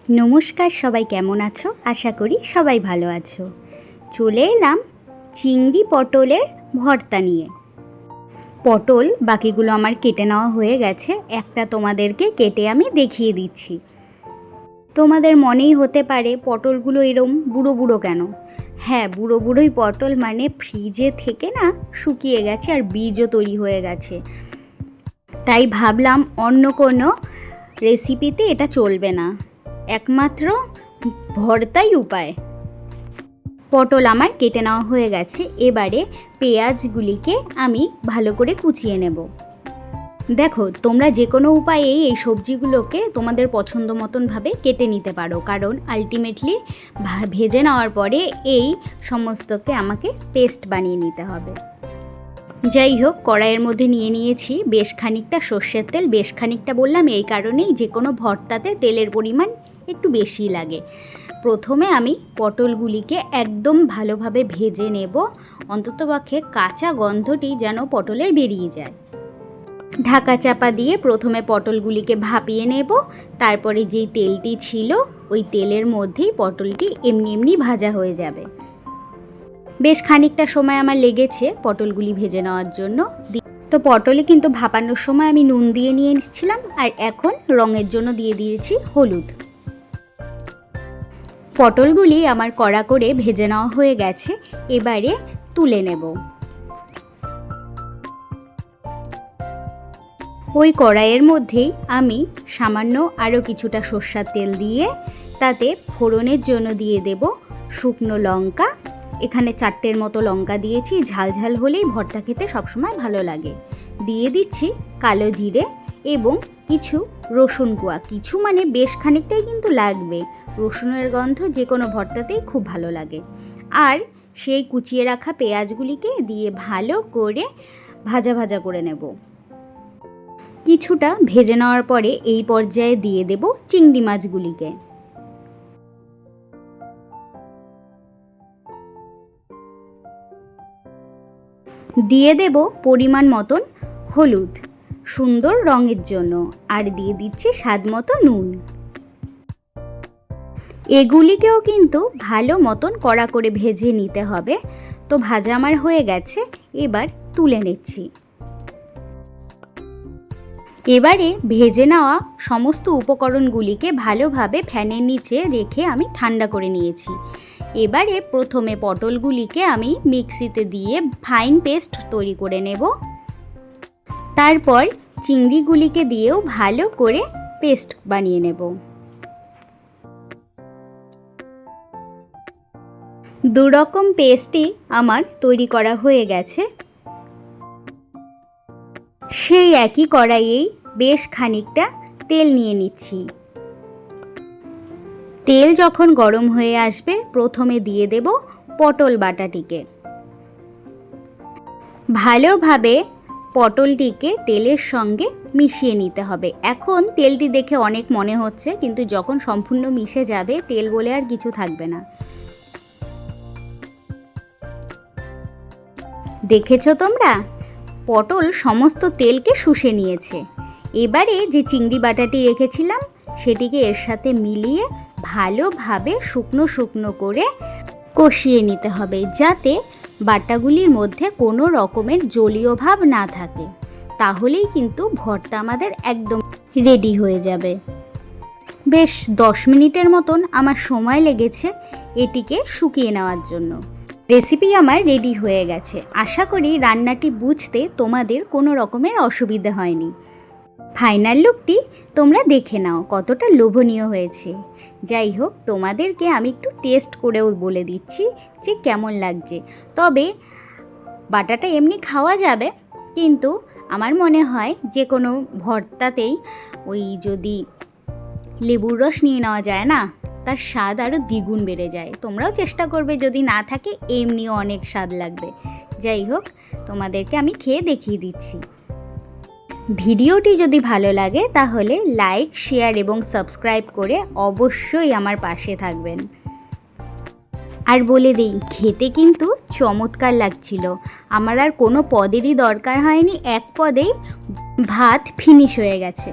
নমস্কার, সবাই কেমন আছো? আশা করি সবাই ভালো আছো। চলে এলাম চিংড়ি পটলের ভর্তা নিয়ে। পটল বাকিগুলো আমার কেটে নেওয়া হয়ে গেছে, একটা তোমাদেরকে কেটে আমি দেখিয়ে দিচ্ছি। তোমাদের মনেই হতে পারে পটলগুলো এরম বুড়ো বুড়ো কেন। হ্যাঁ, বুড়ো বুড়োই পটল, মানে ফ্রিজে থেকে না শুকিয়ে গেছে আর বীজও তৈরি হয়ে গেছে। তাই ভাবলাম অন্য কোনো রেসিপিতে এটা চলবে না, একমাত্র ভর্তাই উপায়। পটল আমার কেটে নেওয়া হয়ে গেছে। এবারে পেঁয়াজগুলিকে আমি ভালো করে কুচিয়ে নেব। দেখো, তোমরা যে কোনো উপায়ে এই সবজিগুলোকে তোমাদের পছন্দ মতনভাবে কেটে নিতে পারো, কারণ আলটিমেটলি ভেজে নেওয়ার পরে এই সমস্তকে আমাকে পেস্ট বানিয়ে নিতে হবে। যাই হোক, কড়াইয়ের মধ্যে নিয়ে নিয়েছি বেশ খানিকটা সর্ষের তেল। বেশ খানিকটা বললাম এই কারণেই, যে কোনো ভর্তাতে তেলের পরিমাণ একটু বেশি লাগে। প্রথমে আমি পটলগুলিকে একদম ভালোভাবে ভেজে নেব, অন্ততপক্ষে কাঁচা গন্ধটি যেন পটলের বেরিয়ে যায়। ঢাকা চাপা দিয়ে প্রথমে পটলগুলিকে ভাপিয়ে নেব, তারপরে যেই তেলটি ছিল ওই তেলের মধ্যেই পটলটি এমনি এমনি ভাজা হয়ে যাবে। বেশ খানিকটা সময় আমার লেগেছে পটলগুলি ভেজে নেওয়ার জন্য। তো পটলে কিন্তু ভাপানোর সময় আমি নুন দিয়ে নিয়ে এসেছিলাম, আর এখন রঙের জন্য দিয়ে দিয়েছি হলুদ। পটলগুলি আমার কড়া করে ভেজে নেওয়া হয়ে গেছে, এবারে তুলে নেব। ওই কড়াইয়ের মধ্যেই আমি সামান্য আরও কিছুটা সর্ষের তেল দিয়ে তাতে ফোড়নের জন্য দিয়ে দেব শুকনো লঙ্কা। এখানে 4টের মতো লঙ্কা দিয়েছি, ঝাল ঝাল হলেই ভর্তা খেতে সবসময় ভালো লাগে। দিয়ে দিচ্ছি কালো জিরে এবং কিছু রসুন কোয়া, কিছু মানে বেশ খানিকটাই কিন্তু লাগবে। রসুনের গন্ধ যে কোনো ভর্তাতেই খুব ভালো লাগে। আর সেই কুচিয়ে রাখা পেঁয়াজগুলিকে দিয়ে ভালো করে ভাজা ভাজা করে নেব। কিছুটা ভেজে নেওয়ার পরে এই পর্যায়ে দিয়ে দেব চিংড়ি মাছগুলিকে। দিয়ে দেব পরিমাণ মতন হলুদ সুন্দর রঙের জন্য, আর দিয়ে দিচ্ছি স্বাদ মতো নুন। এগুলিকেও কিন্তু ভালো মতন কড়া করে ভেজে নিতে হবে। তো ভাজা আমার হয়ে গেছে, এবার তুলে নিচ্ছি। এবারে ভেজে নেওয়া সমস্ত উপকরণগুলিকে ভালোভাবে ফ্যানের নিচে রেখে আমি ঠান্ডা করে নিয়েছি। এবারে প্রথমে পটলগুলিকে আমি মিক্সিতে দিয়ে ফাইন পেস্ট তৈরি করে নেব। তারপর চিংড়িগুলিকে দিয়েও ভালো করে পেস্ট বানিয়ে নেব। দুরকম পেস্টই আমার তৈরি করা হয়ে গেছে। সেই একই কড়াইয়েই বেশ খানিকটা তেল নিয়ে নিচ্ছি। তেল যখন গরম হয়ে আসবে প্রথমে দিয়ে দেব পটল বাটাটিকে। ভালোভাবে পটলটিকে তেলের সঙ্গে মিশিয়ে নিতে হবে। এখন তেলটি দেখে অনেক মনে হচ্ছে, কিন্তু যখন সম্পূর্ণ মিশে যাবে তেল বলে আর কিছু থাকবে না। দেখেছো তোমরা, পটল সমস্ত তেলকে শুষে নিয়েছে। এবারে যে চিংড়ি বাটাটি রেখেছিলাম সেটিকে এর সাথে মিলিয়ে ভালোভাবে শুকনো শুকনো করে কষিয়ে নিতে হবে, যাতে বাটাগুলির মধ্যে কোনো রকমের জলীয় ভাব না থাকে। তাহলেই কিন্তু ভর্তা আমাদের একদম রেডি হয়ে যাবে। বেশ 10 মিনিটের মতন আমার সময় লেগেছে এটিকে শুকিয়ে নেওয়ার জন্য। রেসিপি আমার রেডি হয়ে গেছে। আশা করি রান্নাটি বুঝতে তোমাদের কোনো রকমের অসুবিধা হয়নি। ফাইনাল লুকটি তোমরা দেখে নাও কতটা লোভনীয় হয়েছে। যাই হোক, তোমাদেরকে আমি একটু টেস্ট করেও বলে দিচ্ছি যে কেমন লাগছে। তবে বাটাটা এমনি খাওয়া যাবে, কিন্তু আমার মনে হয় যে কোনো ভর্তাতেই ওই যদি লেবুর রস নিয়ে নেওয়া যায় না, তার স্বাদ আরও দ্বিগুণ বেড়ে যায়। তোমরাও চেষ্টা করবে, যদি না থাকে এমনিও অনেক স্বাদ লাগবে। যাই হোক, তোমাদেরকে আমি খেয়ে দেখিয়ে দিচ্ছি। ভিডিওটি যদি ভালো লাগে তাহলে লাইক, শেয়ার এবং সাবস্ক্রাইব করে অবশ্যই আমার পাশে থাকবেন। আর বলে দিই, খেতে কিন্তু চমৎকার লাগছিল। আমার আর কোনো পদেরই দরকার হয়নি, এক পদেই ভাত ফিনিশ হয়ে গেছে।